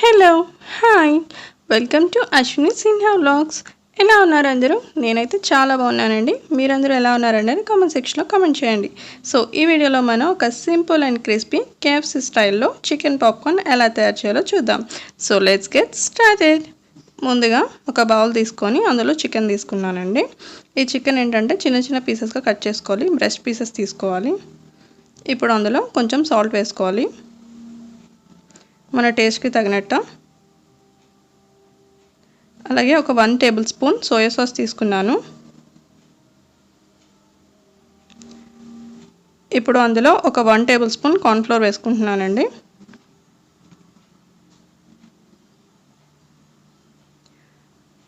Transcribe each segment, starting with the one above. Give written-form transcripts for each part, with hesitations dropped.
Hello hi welcome to Ashwini Sinha vlogs. ఎలా ఉన్నారు అందరూ? నేనైతే చాలా బాగున్నానండి. మీరందరూ ఎలా ఉన్నారండి అని కామెంట్ సెక్షన్లో కామెంట్ చేయండి. సో ఈ వీడియోలో మనం ఒక సింపుల్ అండ్ క్రిస్పీ KFC స్టైల్లో చికెన్ పాప్కార్న్ ఎలా తయారు చేయాలో చూద్దాం. So let's get started. ముందుగా ఒక బౌల్ తీసుకొని అందులో చికెన్ తీసుకున్నానండి. ఈ చికెన్ ఏంటంటే చిన్న చిన్న పీసెస్గా కట్ చేసుకోవాలి. బ్రెస్ట్ పీసెస్ తీసుకోవాలి. ఇప్పుడు అందులో కొంచెం సాల్ట్ వేసుకోవాలి, మన టేస్ట్కి తగినట్టు. అలాగే ఒక 1 టేబుల్ స్పూన్ సోయా సాస్ తీసుకున్నాను. ఇప్పుడు అందులో ఒక 1 టేబుల్ స్పూన్ కార్న్ఫ్లోర్ వేసుకుంటున్నానండి.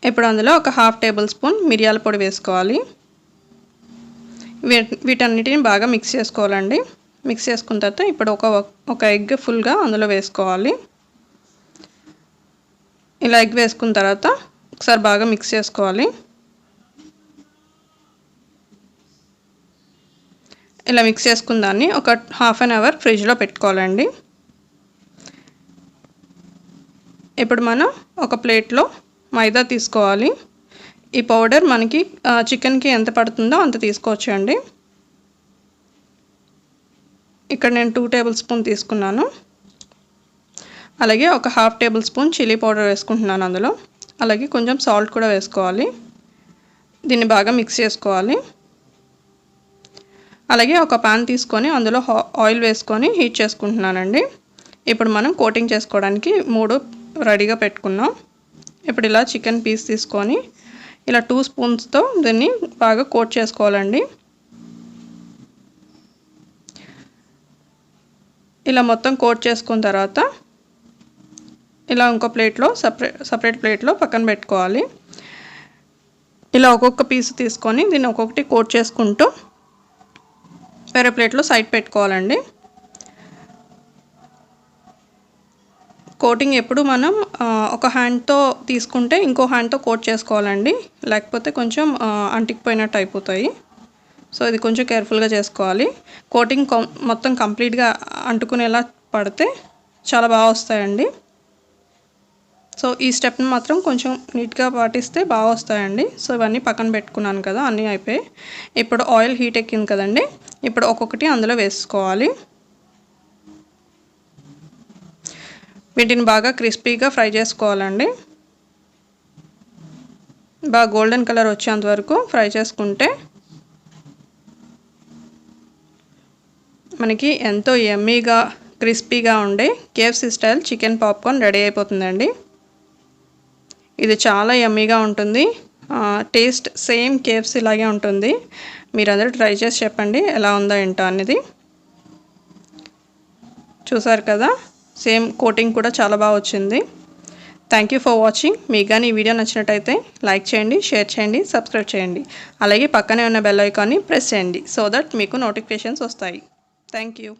ఇప్పుడు అందులో ఒక 1/2 టేబుల్ స్పూన్ మిరియాల పొడి వేసుకోవాలి. వీటన్నిటిని బాగా మిక్స్ చేసుకోవాలండి. మిక్స్ చేసుకున్న తర్వాత ఇప్పుడు ఒక ఎగ్ ఫుల్గా అందులో వేసుకోవాలి. ఇలా ఎగ్ వేసుకున్న తర్వాత ఒకసారి బాగా మిక్స్ చేసుకోవాలి. ఇలా మిక్స్ చేసుకున్న దాన్ని ఒక 1/2 అవర్ ఫ్రిడ్జ్లో పెట్టుకోవాలండి. ఇప్పుడు మనం ఒక ప్లేట్లో మైదా తీసుకోవాలి. ఈ పౌడర్ మనకి చికెన్కి ఎంత పడుతుందో అంత తీసుకోవచ్చండి. ఇక్కడ నేను 2 టేబుల్ స్పూన్ తీసుకున్నాను. అలాగే ఒక 1/2 టేబుల్ స్పూన్ చిల్లీ పౌడర్ వేసుకుంటున్నాను అందులో. అలాగే కొంచెం సాల్ట్ కూడా వేసుకోవాలి. దీన్ని బాగా మిక్స్ చేసుకోవాలి. అలాగే ఒక పాన్ తీసుకొని అందులో ఆయిల్ వేసుకొని హీట్ చేసుకుంటున్నానండి. ఇప్పుడు మనం కోటింగ్ చేసుకోవడానికి 3 రెడీగా పెట్టుకున్నాం. ఇప్పుడు ఇలా చికెన్ పీస్ తీసుకొని ఇలా 2 స్పూన్స్తో దీన్ని బాగా కోట్ చేసుకోవాలండి. ఇలా మొత్తం కోట్ చేసుకున్న తర్వాత ఇలా ఇంకో ప్లేట్లో సపరేట్ ప్లేట్లో పక్కన పెట్టుకోవాలి. ఇలా ఒక్కొక్క పీస్ తీసుకొని దీన్ని ఒక్కొక్కటి కోట్ చేసుకుంటూ వేరే ప్లేట్లో సైడ్ పెట్టుకోవాలండి. కోటింగ్ ఎప్పుడు మనం ఒక హ్యాండ్తో తీసుకుంటే ఇంకో హ్యాండ్తో కోట్ చేసుకోవాలండి, లేకపోతే కొంచెం అంటికిపోయినట్టు అయిపోతాయి. సో ఇది కొంచెం కేర్ఫుల్గా చేసుకోవాలి. కోటింగ్ మొత్తం కంప్లీట్గా అంటుకునేలా పడితే చాలా బాగా వస్తాయండి. సో ఈ స్టెప్ని మాత్రం కొంచెం నీట్గా పాటిస్తే బాగా వస్తాయండి. సో ఇవన్నీ పక్కన పెట్టుకున్నాను కదా, అన్నీ అయిపోయి. ఇప్పుడు ఆయిల్ హీట్ ఎక్కింది కదండి, ఇప్పుడు ఒక్కొక్కటి అందులో వేసుకోవాలి. వీటిని బాగా క్రిస్పీగా ఫ్రై చేసుకోవాలండి. బాగా గోల్డెన్ కలర్ వచ్చేంత వరకు ఫ్రై చేసుకుంటే మనకి ఎంతో యమ్మీగా క్రిస్పీగా ఉండే KFC style chicken popcorn ready అయిపోతుందండి. ఇది చాలా యమ్మీగా ఉంటుంది. టేస్ట్ సేమ్ KFC లాగే ఉంటుంది. మీరందరూ ట్రై చేసి చెప్పండి ఎలా ఉందో ఏంటో అనేది. చూసారు కదా, సేమ్ కోటింగ్ కూడా చాలా బాగా వచ్చింది. Thank you for watching. మీకు కానీ ఈ వీడియో నచ్చినట్టయితే లైక్ చేయండి, షేర్ చేయండి, సబ్స్క్రైబ్ చేయండి. అలాగే పక్కనే ఉన్న బెల్ ఐకాన్ని ప్రెస్ చేయండి సో దట్ మీకు నోటిఫికేషన్స్ వస్తాయి. Thank you.